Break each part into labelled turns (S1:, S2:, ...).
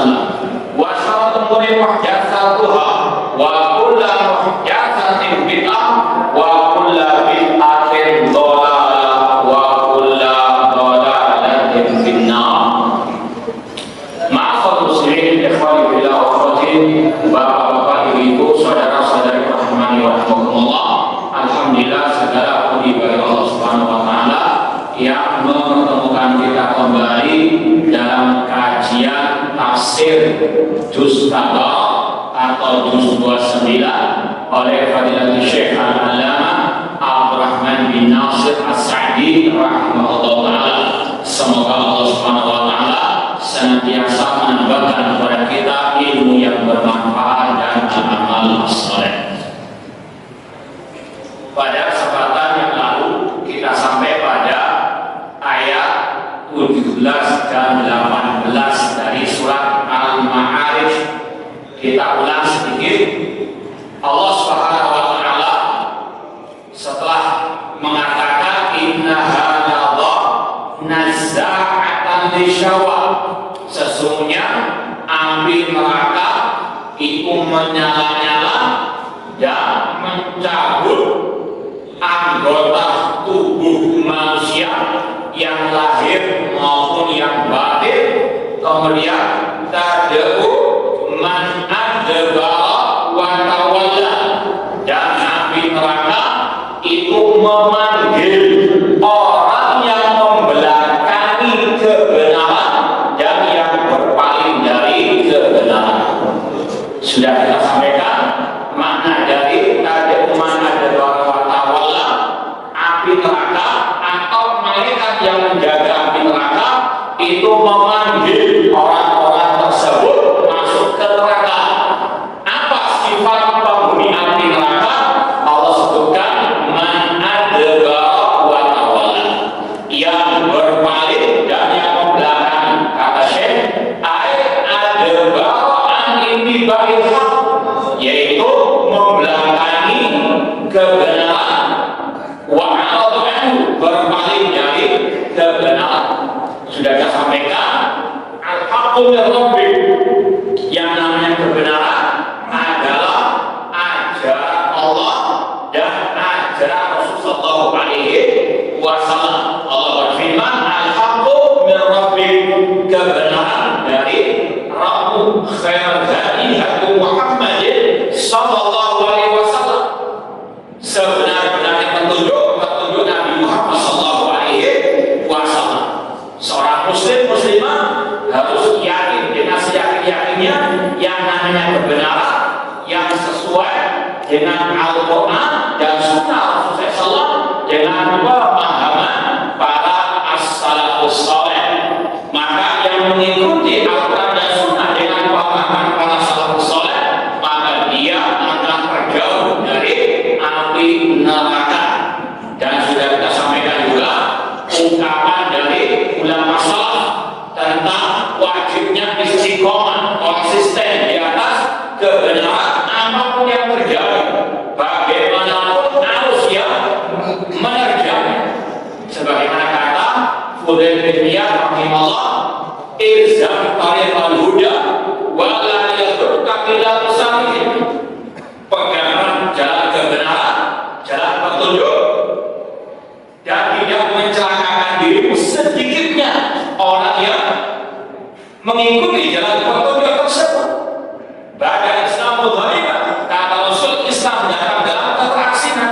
S1: wasallam. Wa syarrul umuri muhdatsatuha wa kullu muhdatsatin bid'ah wa kullu bid'atin dhalalah wa kullu dhalalatin finnar. Ma'asal muslimin ikhwani fillah wa akhwati, bapak-bapak, ibu-ibu, saudara-saudari rahimani wa rahimakumullah. Alhamdulillah, segala puji bagi Allah Subhanahu wa taala yang mempertemukan kita kembali dalam kajian tafsir juz Qadar atau juz 29 oleh Fadilatul Syekh Al-Allamah Abdurrahman bin Nasir As-Sa'di rahimahullah taala. Semoga Allah Subhanahu wa taala senantiasa menambahkan kepada kita ilmu yang bermanfaat dan amal saleh. Pada kesempatan yang lalu kita sampai pada ayat 17 dan 18 dari surat Al-Ma'arij. Kita ulang sedikit. Allah Subhanahu wa taala setelah mengatakan inna hadza nazza'atan lisyawa, sesungguhnya api neraka itu menyala-nyala dan mencabut anggota tubuh manusia yang lahir maupun yang batin. Kemudian tad'u man adbara wa tawalla, dan api neraka itu memanggil orang yang membelakangi kebenaran dan yang berpaling dari kebenaran. Sudah kita sampaikan makna dari tad'u man adbara wa tawalla. Api neraka atau malaikat yang menjaga api neraka itu memanggil orang-orang tersebut masuk ke neraka. Apa sifat penghuni api neraka? Allah sebutkan man adbara wa tawalla, yang berpaling dan yang membelakangi. Kata Syekh, adbara an ittibail haq, yaitu membelakangi kebenaran, wa'aradu anhu, berpaling dari kebenaran. Sudah saya sampaikan al-haqqu min rabbik, yang namanya kebenaran adalah ajaran Allah dan ajaran Rasulullah sallallahu alaihi wasallam. Allah berfirman al-haqqu min rabbik, kebenaran dari Rabbmu, khairul hadi hadi Muhammadin sallallahu alaihi wasallam. Sebenar-benarnya petunjuk Nabi Muhammad sallallahu alaihi wasallam. Seorang muslim muslimah harus yakin dengan seyakin-yakinnya yang namanya kebenaran yang sesuai dengan Al-Quran dan Sunnah Rasulullah SAW, dengan pemahaman para as-salafus saleh. Maka yang mengikuti Al-Quran dan Sunnah dengan pemahaman para salafus saleh, maka dia akan terjauh dari api neraka. Dan sudah kita sampaikan juga ungkapan dari ulama salaf tentang wajibnya istiqomah, konsisten di atas kebenaran apapun yang terjadi, bagaimanapun harus yang menerjangnya. Sebagaimana kata Fudail bin Iyad rahimahullah, ilzam tariqal huda wa la yadurka ila musafihin, peganglah jalan kebenaran, jalan petunjuk, dan tidak mencelakakan dirimu sedikitnya orang yang mengikuti jalan petunjuk tersebut. Bada Islam mudharibah, kata Rasul, Islam datang dalam keteraksinan.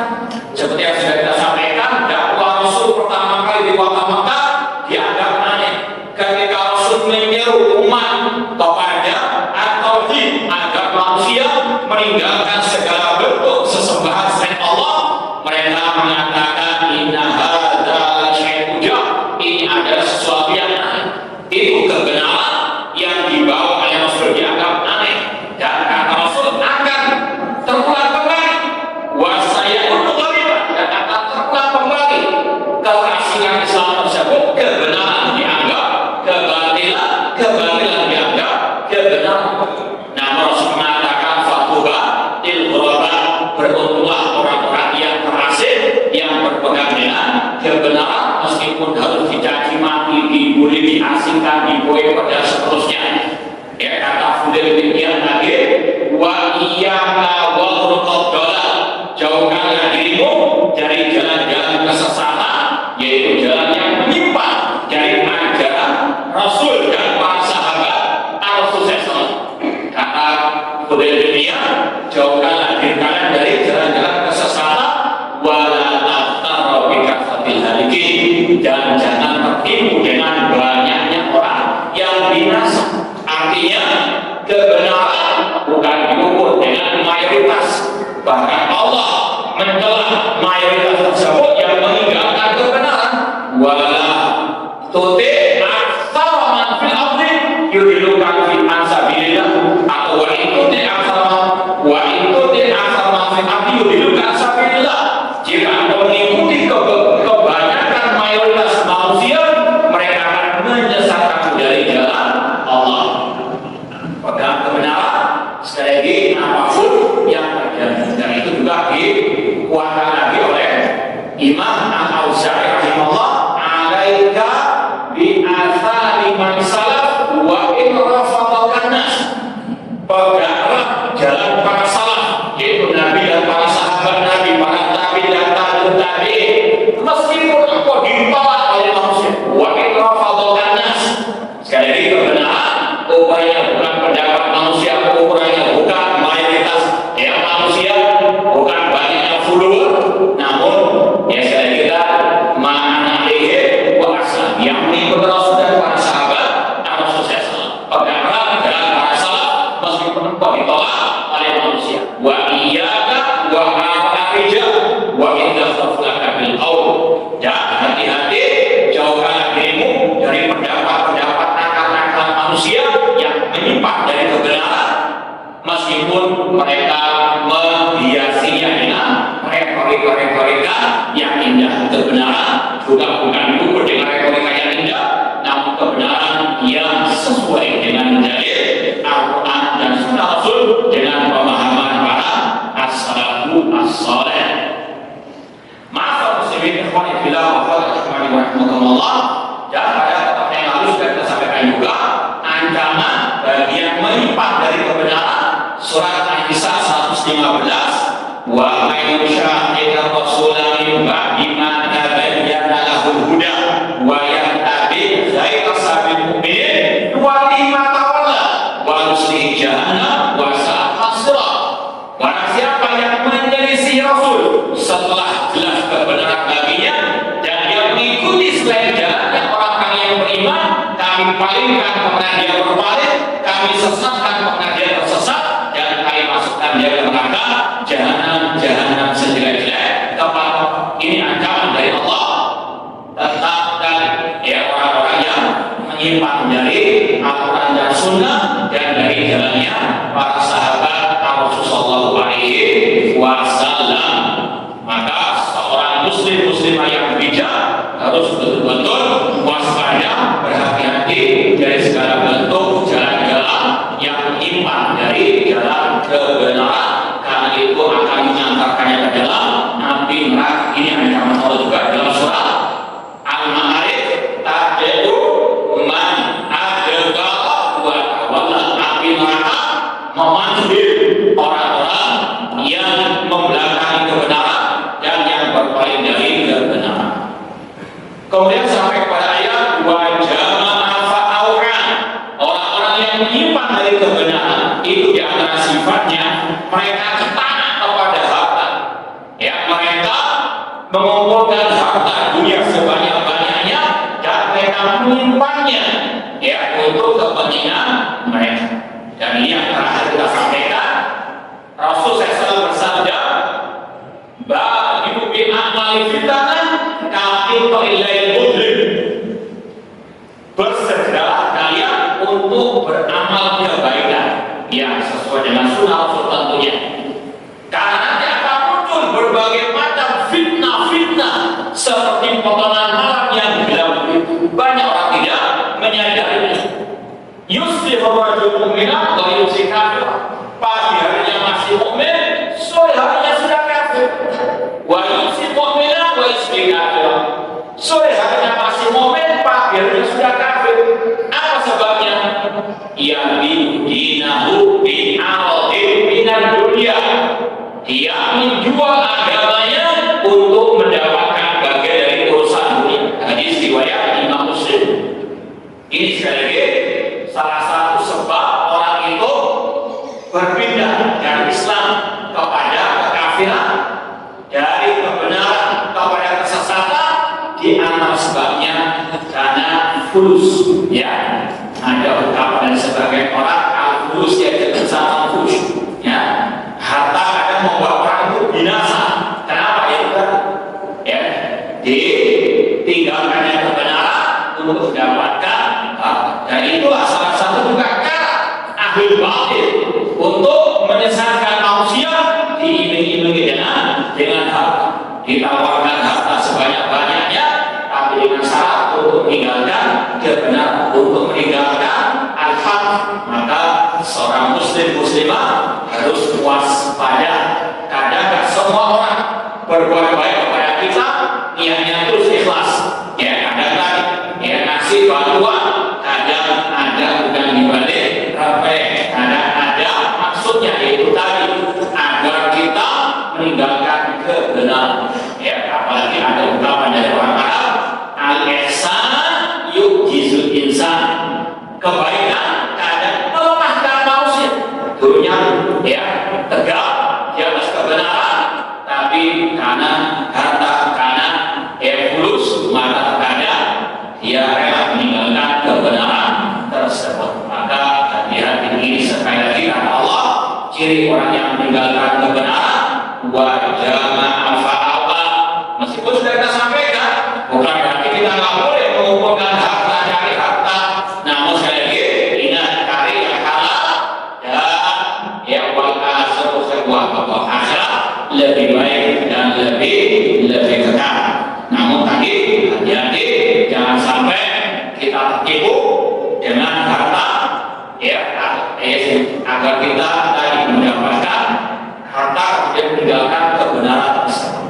S1: Seperti yang sudah kita sampaikan, dakwah Rasul pertama kali di kota Mekah dianggap aneh ketika Rasul menyeru umat kepada at-tauhid, agar manusia meninggalkan segala bentuk sesembahan selain Allah. Mereka mengatakan inna hadza la syai'un ujab, ini adalah sesuatu yang aneh. Itu kebenaran yang dibawa oleh Rasul dianggap aneh, dan kata Rasul akan terulang kembali. Wasayakunu ghaliban, dan akan terulang kembali keterasikan Islam tersebut. Kebenaran dianggap kebatilan, kebatilan dianggap kebenaran. Namun Rasul mengatakan fatuba til ghuraba, beruntunglah orang-orang yang terasing, yang berpegang dengan kebenaran meskipun harus dicaci maki, dibully, diasingkan, diboykot dan seterusnya. Ya, nas. Artinya kebenaran bukan diukur dengan mayoritas. Bahkan Allah mencela mayoritas tersebut yang meninggalkan kebenaran. Wala tuti aktsar man fil ardi yudilluka fi ansabilillah, atau wa tuti aktsar man fil ardi yudilluka ansabilillah. Jika Anda mengikuti kebanyakan mayoritas manusia, mereka akan menyesatkan dari jalan Allah. Pegang kebenaran, sekali lagi apapun yang terjadi. Dan itu juga dikuatkan lagi oleh Imam Al-Auza'i rahimahullah, alaika bi athari man salaf wa in rafadaka nas. Peganglah jalan para salaf, yaitu Nabi dan para sahabat Nabi, para tabi'in dan tabi'ut tabi'in, meskipun engkau ditolak oleh manusia. Wa in rafadaka nas. Sekali lagi kebenaran ukurannya bukan pendapat manusia, ukurannya bukan mayoritas ya manusia, bukan banyaknya follower, namun ya sekali lagi kita ma'ana lihi wa asal yang mengikut Rasul dan para sahabat Rasul SAW. Peganglah jalan para salaf meskipun engkau ditolak oleh manusia. Wa iyyaka wa al-arija wa idza khaflaka bil qaul. Dan hati-hati, jauhkanlah dirimu dari pendapat-pendapat akal-akal manusia yang menyimpang dari kebenaran, meskipun mereka menghiasinya dengan retorika yang indah. Kebenaran juga bukan diukur dengan retorika yang indah, namun kebenaran yang sesuai dengan dalil Al-Quran dan Sunnah Rasul dengan pemahaman para as-salafu as-saleh. Ma'asal muslimin ikhwani fillah wa akhwati rahimahumullah. Dan pada pertemuan yang lalu sudah kita sampaikan juga ancaman bagi yang menyimpang dari kebenaran. Surat An-Nisa 115, wa may yushaqiqir rasula min ba'di ma tabayyana lahul huda wa yattabi' ghayra sabilil mu'minin nuwallihi ma tawalla wa nuslihi jahannam wa sa'at masira. Barang siapa yang menyelisih Rasul setelah jelas kebenaran baginya dan dia mengikuti selain jalannya orang-orang yang beriman, kami palingkan kepada dia berpaling, kami sesatkan kepada dia tersesat, dan kami masukkan dia ke neraka jahanam sejelek-jelek tempat. Ini ancaman dari Allah tentang dan ya orang-orang yang menyimpang dari Al-Quran dan Sunnah dan dari jalannya para sahabat Rasulullah SAW. Maka seorang muslimah yang bijak harus betul-betul waspada, berhati-hati dari segala bentuk jalan-jalan yang menyimpang dari jalan kebenaran, karena itu akan mengantarkannya ke dalam api neraka. Ini ancaman Allah juga dalam surah Al-Ma'arij, ta'dadu man adgara wa tawalla. Api neraka memanggil orang-orang yang membelakangi kebenaran dan yang berpaling dari kebenaran. Kemudian sampai kepada ayat wa jama'a fa'au'a. Orang-orang yang menyimpang dari kebenaran itu di antara sifatnya mereka taat kepada harta. Ya, mereka mengumpulkan harta dunia sebanyak-banyaknya dan mereka menyimpannya ya untuk kepentingan mereka. Dan ini yang terakhir kita sampaikan. Rasul SAW bersabda, ba'dimu bi a'mali fitanan ka'il qa'ilail mudlim. Bersegeralah kalian untuk beramal kebaikan yang sesuai dengan sunnah Rasul tentunya. Karena nanti akan muncul berbagai macam fitnah seperti potongan malam yang gelap itu. Banyak orang tidak menyadarinya. Yuslihu rajul mu'minan wa yusli kafir. Pagi harinya masih mukmin, sore harinya sudah kafir. Wa yusli mu'minan wa yusli kafir. Sore harinya masih mukmin, pagi harinya sudah kafir. Apa sebabnya? Ya bidinahu bi'aradin minan dunia. Dia menjual agamanya untuk mendapatkan bagian dari urusan dunia. Hadis riwayat Imam Muslim. Ini sekali lagi salah satu sebab orang itu berpindah dari Islam kepada kekafiran, dari kebenaran kepada kesesatan. Di antara sebabnya karena fulus, ya, ada utang pada sebagian orang al-fulus ya kebesaran fulus ya, harta kadang membuat orang itu binasa. Kenapa ya? Ya, ditinggalkannya kebenaran untuk mendapatkan harta. Dan itulah salah satu juga cara ahli batil untuk menyesatkan manusia, diiming-imingi dengan harta, ditawarkan harta sebanyak-banyaknya, tapi dengan syarat untuk meninggalkan kebenaran, untuk meninggalkan al-haq. Maka seorang muslimah harus waspada. Kadang semua orang berbuat baik kepada kita, niatnya terus ikhlas. Ya, kadang ya ngasih bantuan, kadang ada bukan dibalik rapi, kadang ada maksudnya yaitu tadi agar kita meninggalkan kebenaran. Ya, apalagi ada ungkapan dari orang Arab, al-ihsan yu'jizul insan. Kebaikan kadang melemahkan manusia. Dulunya ya tegak di atas kebenaran, tapi karena harta, karena fulus, maka kadang dia rela meninggalkan kebenaran tersebut. Maka hati-hati ini sekali lagi kata Allah, ciri orang yang meninggalkan kebenaran wa jama'a fa'awa. Meskipun sudah kita sampaikan, bukan berarti kita nggak boleh mengumpulkan harta, cari harta. Namun sekali lagi ingat, cari yang halal dan yang wal akhiru khairun wa akhirat lebih baik dan lebih kekal. Namun tadi hati-hati jangan sampai kita tertipu dengan harta ya, agar kita tadi mendapatkan harta dan meninggalkan kebenaran tersebut.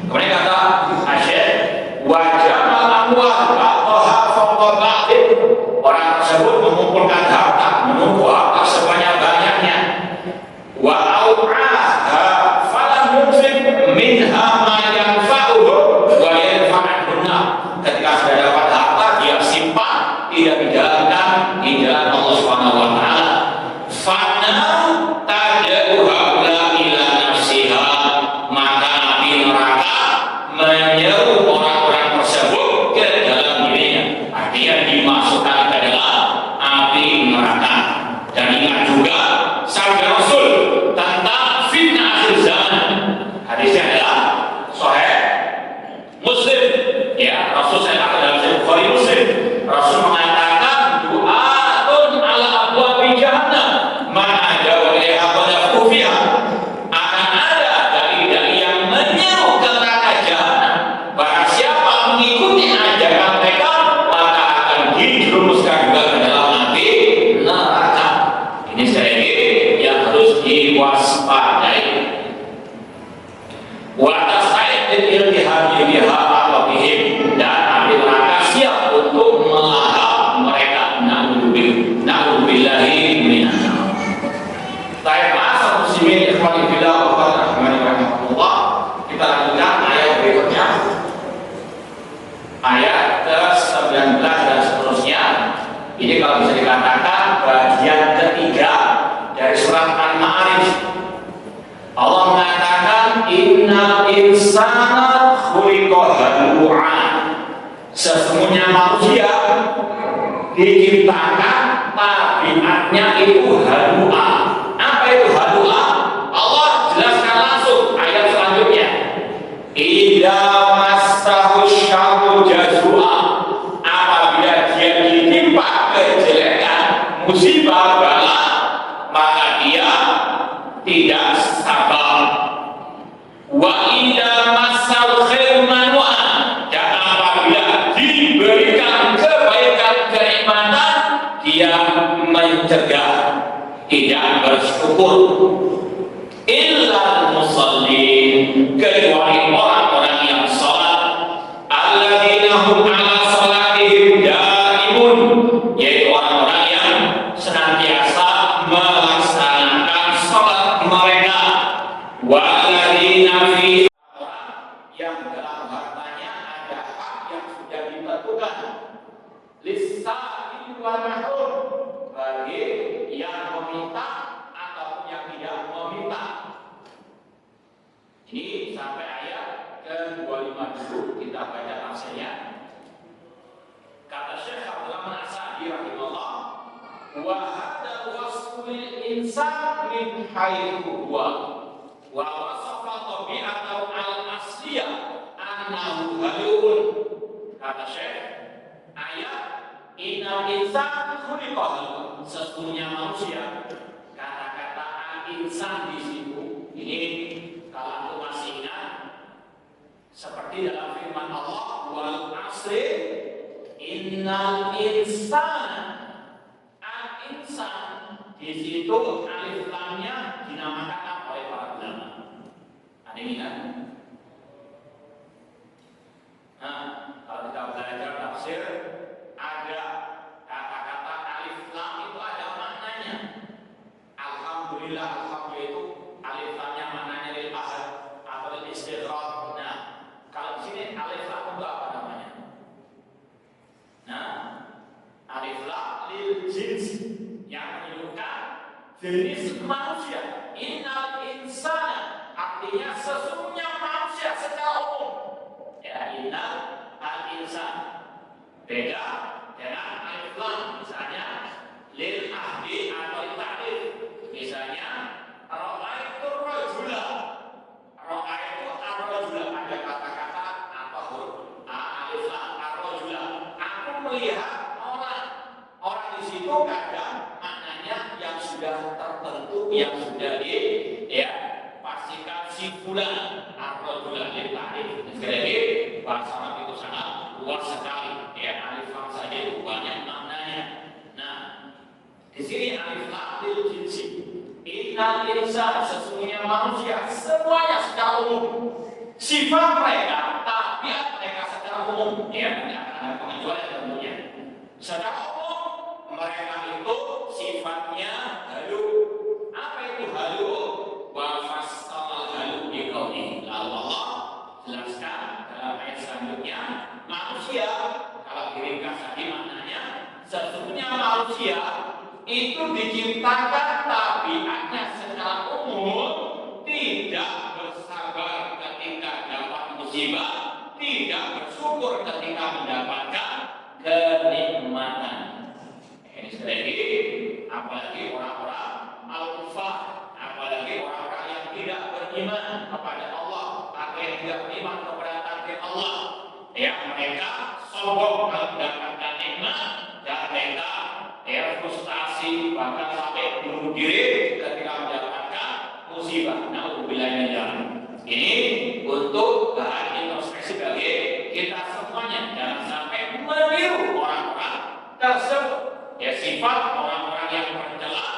S1: Kemudian kata Asyik, wajah al-amwal ba'daha fawqa ba'din. Orang tersebut mengumpulkan harta, menumpuk harta sebanyak-banyaknya. Wa au'aha falam yunfiq minha ma yanfa'uhu wa yanfa'uhunna. Ketika sudah dapat harta, dia simpan, tidak dijalankan di jalan Allah Subhanahu wa taala. Fana tad'u haula ila nafsiha, maka api neraka menyeru orang-orang tersebut ke dalam dirinya. Artinya dimasukkan ke dalam api neraka. Dan ingat juga sabda Rasul tentang fitnah akhir zaman. Hadisnya adalah Sahih Muslim. Ya, Rasul saya katakan dalam Sahih Bukhari Muslim. Rasul mengatakan du'atun ala abwabi jahannam man ajawa ilaiha qadhafu fiha. Akan ada dai-dai yang menyeru ke neraka jahanam. Barang siapa mengikuti ajakan mereka, maka akan dijerumuskan juga ke dalam api neraka. Ini sekali lagi yang harus diwaspadai. Wa tas'id iltihami biha aqabihim, dan api neraka siap untuk melahap mereka. Na'udzubillahi minan nar. Baik, ma'asyiral muslimin ikhwani fillah wa rahmatullah. Kita lanjutkan ayat berikutnya. Ayat ke-19 dan seterusnya. Ini kalau bisa dikatakan bagian ketiga dari surat Al-Ma'arij. Allah mengatakan innal insana khuliqa halu'a. Sesungguhnya manusia diciptakan tabiatnya itu halu'a. Apa itu halu'a? Allah jelaskan langsung ayat selanjutnya. Idza massahu syarru jazua. Apabila dia ditimpa kejelekan, musibah, bala, maka dia tidak sabar. Wa idza massal khairu manua. Dan apabila diberikan kebaikan, kenikmatan, dia mencegah, tidak bersyukur. Illal musallin, kecuali orang-orang yang salat, alladzina hum ala salatihim daimun, yaitu orang-orang yang senantiasa melaksanakan salat mereka. Walladzina fi, yang dalam hartanya ada hak yang sudah ditentukan. Lis-sa'il wal mahrum, bagi yang meminta ataupun yang tidak meminta. Ini sampai ayat ke-25 kita baca tafsirnya. Kata Syekh Abdul Rahman As-Sa'di rahimahullah, wa hada wasful insan min haythu huwa wa wasafa tabi'atahu al-asliyah annahu haluun. Kata Syekh, ayat inna insan khuliqa haluun, sesungguhnya manusia. Kata-kata al-insan di situ ini kalau aku masih ingat seperti dalam firman Allah, wal asri innal insana. Al-insan di situ alif lamnya dinamakan apa oleh para ulama? Ada yang ingat? Nah, kalau kita belajar tafsir, ada kata-kata alif lam itu ada maknanya. Alhamdulillah, alhamdulillah itu alif lamnya maknanya lil ahad atau lil istighraq. Nah, kalau di sini alif lam itu apa namanya? Nah, alif lam lil jins yang menunjukkan jenis manusia. Innal insana artinya sesungguhnya manusia secara umum. Ya, innal al-insan beda dengan alif lam misalnya lil ahdi atau ta'rif. Misalnya ra'aitu rajula. Ra'aitu ar-rajula, ada kata-kata atau huruf alif lam ar-rajula. Aku melihat orang. Orang di situ kadang maknanya yang sudah tertentu, yang sudah pastikan si fulan ar-rajula lil ta'rif. Sekali lagi, bahasa Arab itu sangat luas sekali. Ya, alif lam saja itu banyak maknanya. Nah, di sini alif lam lil jinsi. Innal insan, sesungguhnya manusia semuanya secara umum. Sifat mereka, tabiat mereka secara umum. Ya, tidak akan ada pengecualian tentunya. Secara umum mereka itu sifatnya halu. Apa itu halu? Wa fasal halu bi qauli. Allah jelaskan dalam ayat selanjutnya, manusia kalau diringkas tadi maknanya sesungguhnya manusia itu diciptakan tabiatnya secara umum tidak bersabar ketika dapat musibah, tidak bersyukur ketika mendapatkan kenikmatan. Ini sekali lagi, apalagi orang-orang al-kufar, apalagi orang-orang yang tidak beriman kepada Allah, atau yang tidak beriman kepada takdir Allah, yang mereka sombong kalau mendapatkan nikmat dan mereka frustasi bahkan sampai bunuh diri ketika mendapatkan musibah. Na'udzubillah min dzalik. Ini untuk bahan introspeksi bagi kita semuanya, jangan sampai meniru orang-orang tersebut. Ya, sifat orang-orang yang tercela,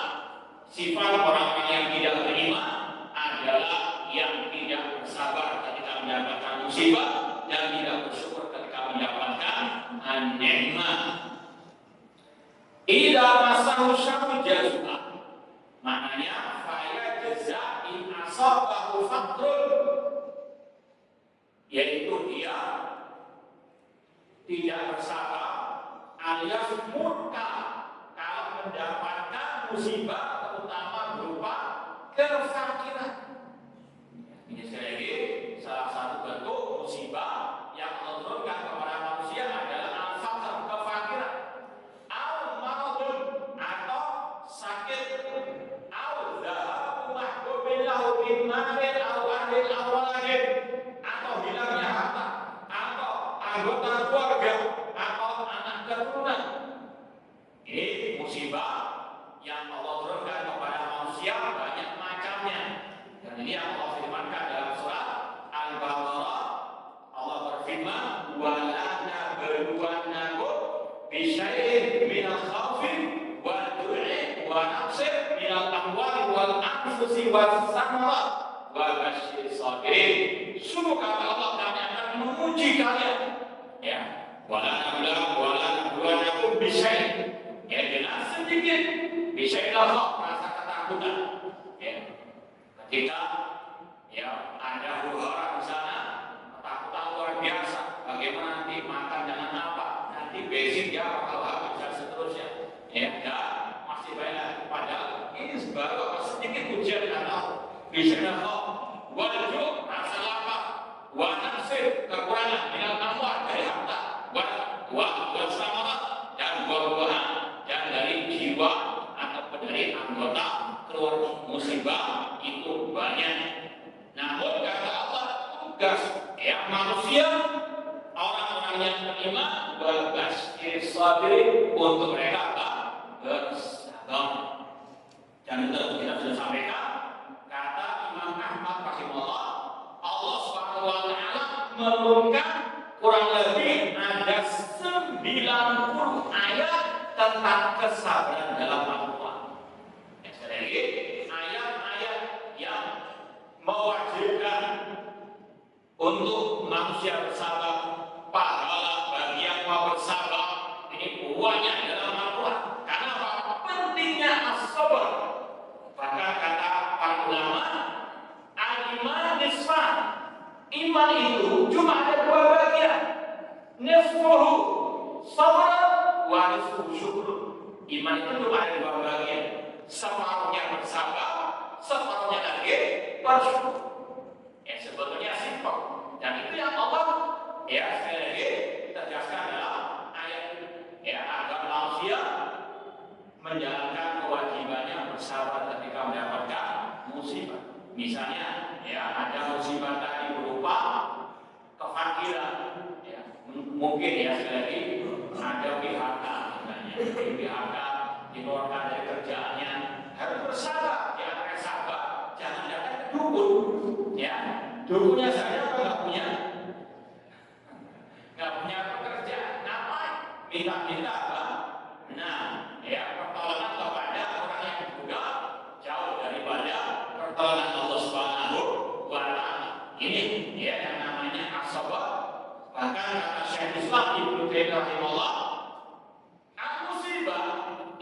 S1: sifat orang-orang yang tidak beriman adalah yang tidak bersabar ketika mendapatkan musibah dan tidak bersyukur ketika mendapatkan nikmat. Idza masahu syarru jazua. Maknanya faya jaza in asabahu faqrun. Yaitu dia tidak bersabar alias murka kalau mendapatkan musibah, terutama berupa kefakiran. Ini sekali lagi, salah satu bentuk musibah yang Allah turunkan kepada manusia adalah al-faqr, kefakiran. Al-maradun atau sakit, al-dhahabu mahbubin lahu bin malin al-wahdin al-waladin, atau hilangnya harta, atau anggota keluarga, atau anak keturunan. Ini musibah yang Allah turunkan kepada manusia banyak macamnya. Dan ini yang Allah firmankan dalam surat Al-Baqarah. Allah berfirman, "Wala nabluwannakum bisyai'in minal khawfi wal ju'i wa naqsin minal amwali wal anfusi was samarat wa basyir sabirin." Sungguh kata Allah, kami akan menguji kalian. Ya, wala nabluwannakum bisyai'in. Ya, dengan sedikit bisyai'il khawf, rasa ketakutan. Ya. Ketika ada huru-hara di sana, ketakutan luar biasa. Bagaimana nanti makan dengan apa? Nanti bensin ya bakal habis dan seterusnya. Ya, masih banyak. Padahal ini baru sedikit ujian Allah. Bisyai'il khawf, wajib rasa lapar, wa nafsin kekurangan minal amwal dari harta, wa samarat dan buah-buahan dan dari jiwa kita sudah sampaikan, kata Imam Ahmad rahimahullah, Allah Subhanahu wa taala mengumumkan kurang lebih ada 90 ayat tentang kesabaran dalam Al-Quran. Sekali lagi, ayat-ayat yang mewajibkan untuk manusia bersabar, pahala bagi yang mau bersabar, ini banyak dalam Al-Quran. Karena apa? Pentingnya as-sabar. Bahkan kata para ulama, al-iman nisfan. Iman itu cuma ada dua bagian. Nisfuhu sabr wa nisfuhu syukur. Iman itu cuma ada dua bagian. Separuhnya bersabar, separuhnya lagi bersyukur. Sebetulnya simpel. Dan itu yang Allah sekali lagi tegaskan dalam ayat ini. Agar manusia menjalankan kewajibannya bersabar ketika mendapatkan musibah. Misalnya ada musibah tadi berupa kefakiran, mungkin sekali lagi ada PHK, misalnya PHK dikeluarkan dari kerjaannya, harus bersabar, jangan sabar, jangan datang ke dukun, dukunnya saya nggak punya pekerjaan, ngapain? Minta apa? Pertolongan kepada orang yang juga jauh daripada pertolongan Allah Subhanahu wa taala. Ini yang namanya as-sabar. Bahkan kata Syekh Islam Ibnu Taimiyah rahimahullah, musibah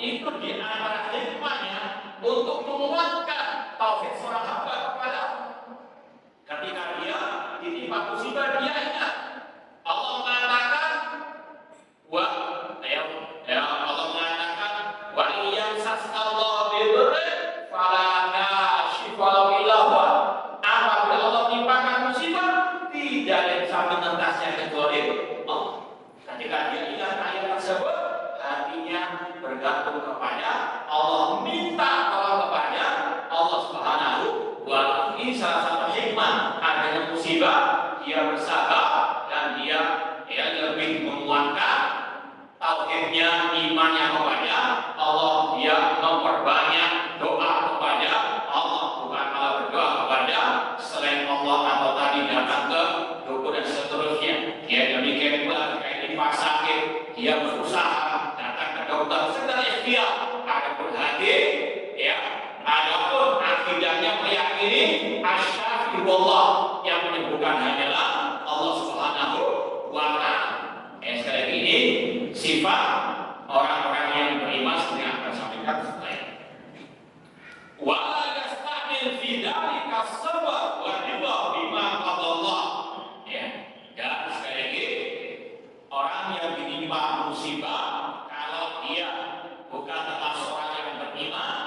S1: itu di antara hikmahnya untuk menguatkan tauhid seorang hamba kepada ketika dia ditimpa musibah, dia ingat Allah mengatakan Allah mengatakan wa iyamsaskallahu bidzurrin fala kashifa lahu illa huwa. Apabila Allah menimpakan musibah, tidak ada yang bisa menentasnya kecuali Allah. Ketika dia ingat ayat tersebut, hatinya bergantung kepada Allah, minta tolong kepada Allah Subhanahu wa taala. Ini salah satu hikmah adanya musibah, dia bersabar dan dia lebih menguatkan tauhidnya, imannya kepada Allah. Dia memperbanyak doa kepada Allah, bukan malah berdoa kepada selain Allah atau tadi datang ke dukun dan seterusnya. Demikian pula ketika ini sakit, dia berusaha datang ke dokter secara ikhtiar. Adapun hati, adapun akidahnya meyakini asy-syafi wallah, yang menyembuhkan hanyalah Allah Subhanahu wa taala. Sekali lagi, ini sifat orang-orang yang beriman seperti yang akan sampaikan setelah ini. Wa la yasta'mil fi dzalika as-sabr wa ridha bima qadallah. Dan sekali lagi, orang yang ditimpa musibah, kalau dia bukan termasuk orang yang beriman,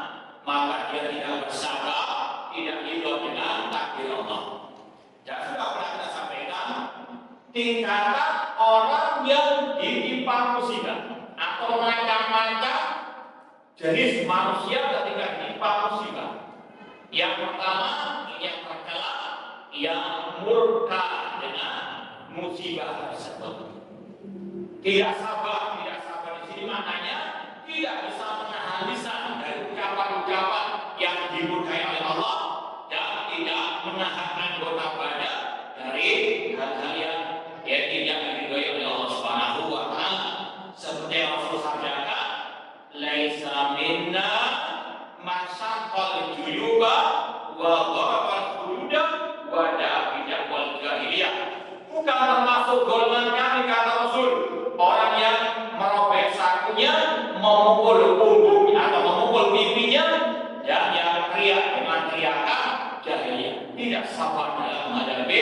S1: maka dia tidak bersabar, tidak ridho dengan takdir Allah. Dan sudah pernah kita sampaikan tingkatan orang yang ditimpa musibah atau macam-macam jenis manusia ketika ditimpa musibah. Yang pertama, yang tercela, yang murka dengan musibah tersebut. Tidak sabar di sini maknanya tidak bisa menahan lisan dari ucapan-ucapan yang dimurkai oleh Allah dan tidak menahan anggota badan dari hal-hal yang tidak diridhoi oleh Allah Subhanahu wa taala. Seperti yang Rasul sabdakan, laisa minna man saqal juyuba wa dharabal hududa wa da'a wal jahiliyah. Bukan termasuk golongan kami, kata Rasul, orang yang merobek sakunya, memukul punggungnya atau memukul pipinya, dan yang teriak dengan teriakan jahiliyah, tidak sabar dalam menghadapi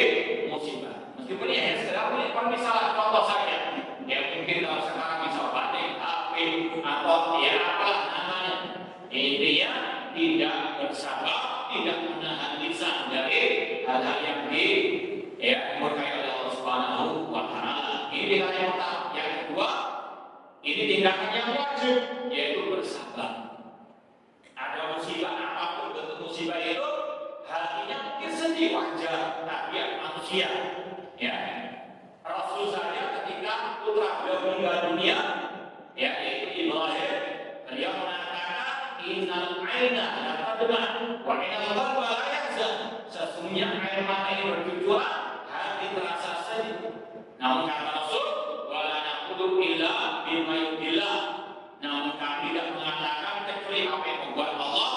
S1: musibah. Meskipun sekarang ini misalnya contoh saja, mungkin kalau sekarang bisa batik, api, atau apalah namanya, intinya tidak bersabar, tidak menahan lisan dari hal-hal yang dimurkai oleh Allah Subhanahu wa taala. Ini hal yang pertama. Yang kedua, ini tindakan yang wajib, yaitu bersabar. Ada musibah apapun bentuk musibah itu, hatinya mungkin sedih, wajar, tabiat manusia. Rasul saja ketika putra beliau meninggal dunia, yaitu Ibrahim, beliau mengatakan innal aina la tadma wa innal qalba la yahzan. Sesungguhnya air mata ini bercucuran, hati terasa sedih. Namun kata Rasul, wala naqulu illa bima yudillah. Namun kami tidak mengatakan kecuali apa yang membuat Allah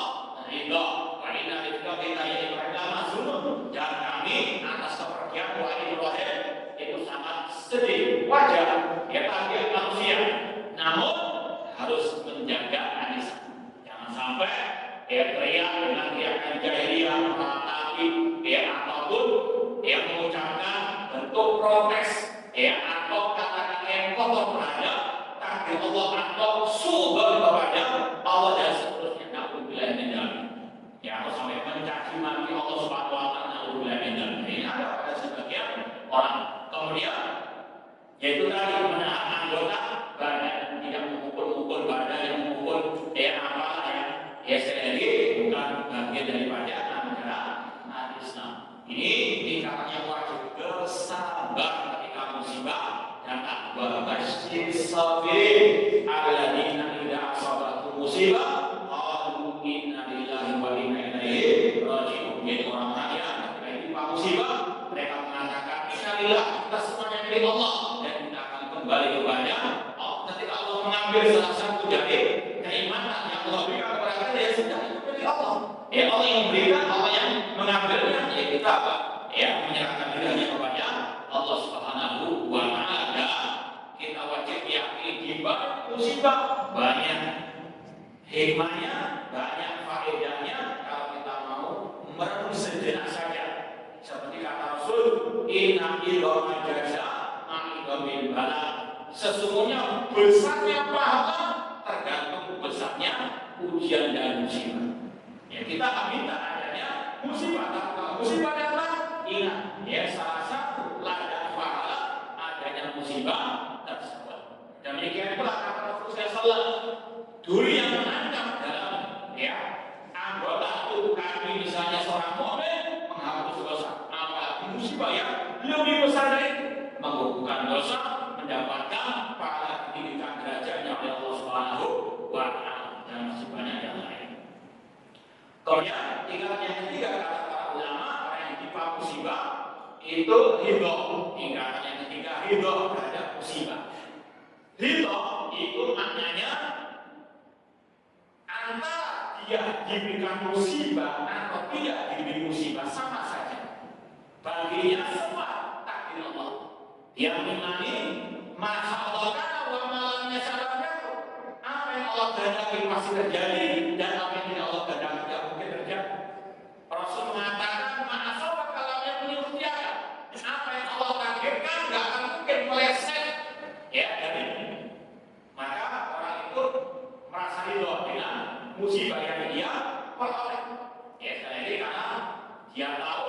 S1: ridha. Wa inna lillahi ta'ala mahzunun. Dan kami atas kepergian wahai Ibrahim itu sangat sedih, wajar ya tabiat manusia. Namun harus menjaga anisan. Jangan sampai teriak dengan teriakan jahiliyah, tapi ataupun mengucapkan bentuk protes atau kata-kata yang kotor terhadap takdir Allah atau subhan kepada Allah dan seterusnya. Na'udzubillah min dzalik. Atau sampai mencaci maki Allah Subhanahu wa taala. Na'udzubillah min dzalik. Ini ada pada sebagian orang. Kemudian yaitu tadi menahan anggota badan, tidak memukul-mukul badan, yang memukul sekali bukan bagian daripada negara Islam. Ini dikatakan wajib bersabar ketika musibah datang. Wa basyir sabirin alladzina idza asabatuhum musibah qalu inna lillahi wa inna ilaihi raji'un. Jadi orang-orang yang ketika ditimpa musibah mereka mengatakan innalillah, kita semuanya milik Allah dan kita akan kembali kepada Allah. Ketika Allah mengambil salah satu dari keimanan yang Allah berikan kepada kita, ya sudah, itu milik Allah. Allah yang memberikan, Allah yang mengambilnya, ya kita menyerahkan dirinya kepada Allah Subhanahu wa taala. Kita wajib yakini di balik musibah banyak hikmahnya, banyak faedahnya kalau kita mau merenung sejenak saja. Seperti kata Rasul, inna idhama jaza ma'idhamil bala. Sesungguhnya besarnya pahala tergantung besarnya ujian dan musibah. Kita minta adanya musibah. Kalau musibah datang, ingat salah satu ladang pahala adanya musibah tersebut. Demikian pula kata Rasulullah SAW, duri yang mengancam dalam anggota tubuh kami, misalnya seorang mukmin menghapus dosa, apalagi musibah yang lebih besar dari itu, menggugurkan dosa, mendapatkan pahala ditinggikan derajatnya oleh Allah Subhanahu wa taala, dan masih banyak yang lain. Kemudian tingkatan yang ketiga kata para ulama, orang yang ditimpa musibah itu ridho. Tingkatan yang ketiga ridho terhadap musibah. Ridho itu maknanya antara dia diberikan musibah atau tidak diberi musibah sama saja. Baginya semua takdir Allah. Dia mengimani masa Allah kana wa malamnya salam jatuh. Apa yang Allah kehendaki pasti terjadi dan apa yang tidak Allah kehendaki tidak mungkin terjadi. Rasul mengatakan ma'asawak kalau yang menyebutkan apa yang Allah takdirkan tidak akan mungkin meleset dari ini. Maka orang itu merasa ridho dengan musibah yang dia peroleh. Sekali lagi karena dia tahu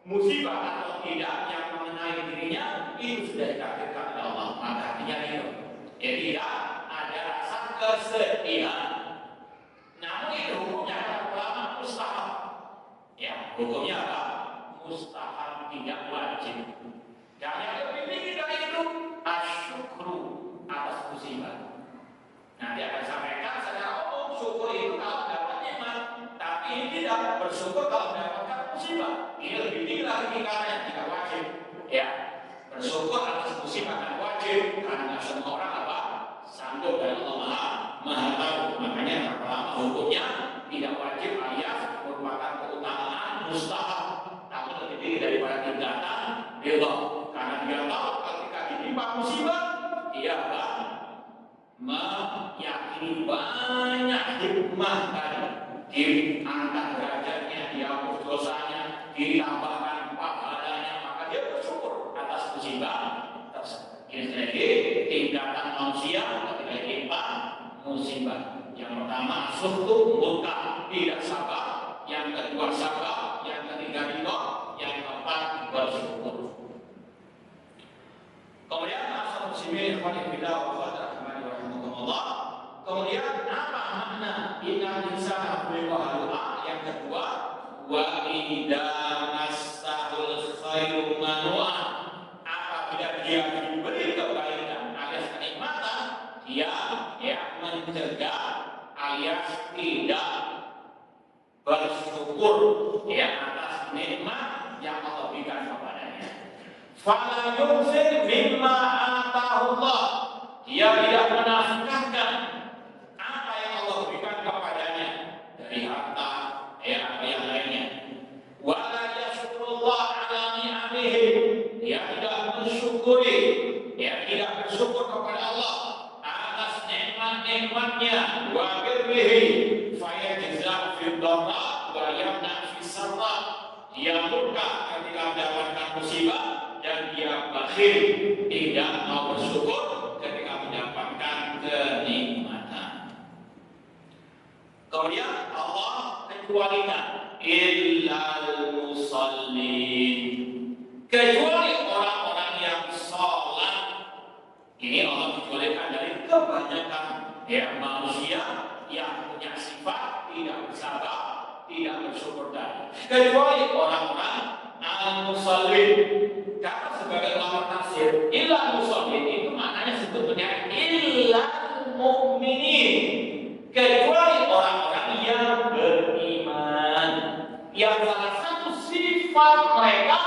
S1: musibah atau tidak yang mengenai dirinya itu sudah ditakdirkan oleh Allah, maka hatinya ridho. Tidak ada rasa kesedihan. Namun itu hukumnya para ulama mustahab. Hukumnya apa? Mustahab, tidak wajib. Dan yang lebih tinggi dari itu asyukru atas musibah. Nanti akan sampaikan secara umum syukur itu kalau dapat nikmat, tapi ini tidak bersyukur kalau mendapatkan musibah. Ini lebih tinggi lagi tingkatannya, tidak wajib. Bersyukur atas musibah dan wajib karena semua orang sanggup dan Allah Maha tahu. Makanya pertama hukumnya tidak wajib alias merupakan keutamaan mustahab, namun lebih tinggi daripada tingkatan ridho. Karena dia tahu ketika ditimpa musibah dia meyakini banyak hikmah tadi, diangkat derajatnya, dihapus dosanya, ditambahkan pahalanya, maka dia bersyukur atas musibah tersebut. Ini lagi tingkatan manusia ketika ditimpa musibah. Yang pertama suhtu murka, tidak sabar. Yang kedua sabar. Yang ketiga ridho. Yang keempat bersyukur. Kemudian asal muslimin ikhwan fillah wa akhwati rahimahumullah. Kemudian apa makna innal insana khuliqa halu'a? Yang kedua, wa idza massahul khairu manua. Apabila dia diberi kebaikan alias kenikmatan, dia mencegah alias tidak bersyukur ya atas nikmat yang Allah berikan kepadanya. Fala yunfir mimma atahullah, dia tidak menafkahkan apa yang Allah berikan kepadanya dari harta ya yang lainnya. Wala yashkurullah ala ni'amihi, dia tidak mensyukuri, dia tidak bersyukur kepada Allah atas nikmat-nikmatnya. Wa birrihi fayajza fid dharra wa yamna fis sarra, dia murka ketika mendapatkan musibah dan dia bakhil, tidak mau bersyukur ketika mendapatkan kenikmatan. Kemudian Allah kecualikan illal musallin, kecuali orang-orang yang sholat. Ini Allah kecualikan dari kebanyakan ya manusia yang punya sifat tidak bersabar, tidak bersyukur tadi, kecuali orang-orang al-musallin. Karena sebagai ulama tafsir, illal musallin itu maknanya sebetulnya illal mu'minin, kecuali orang-orang yang beriman, yang salah satu sifat mereka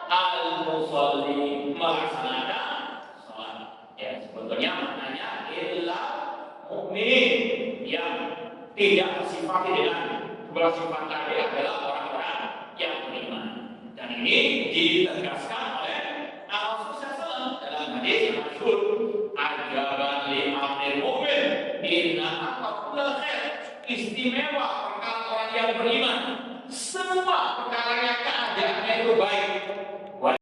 S1: al-musallin, melaksanakan sholat. Ya, sebetulnya maknanya illal mu'minin, yang tidak bersifat dengan dua sifat tadi adalah orang-orang yang beriman. Dan ini ditegaskan oleh Rasulullah SAW dalam hadis yang masyhur, ajaban li amril mu'min inna aqwal khair, istimewa perkara orang yang beriman, semua perkaranya keadaannya itu baik.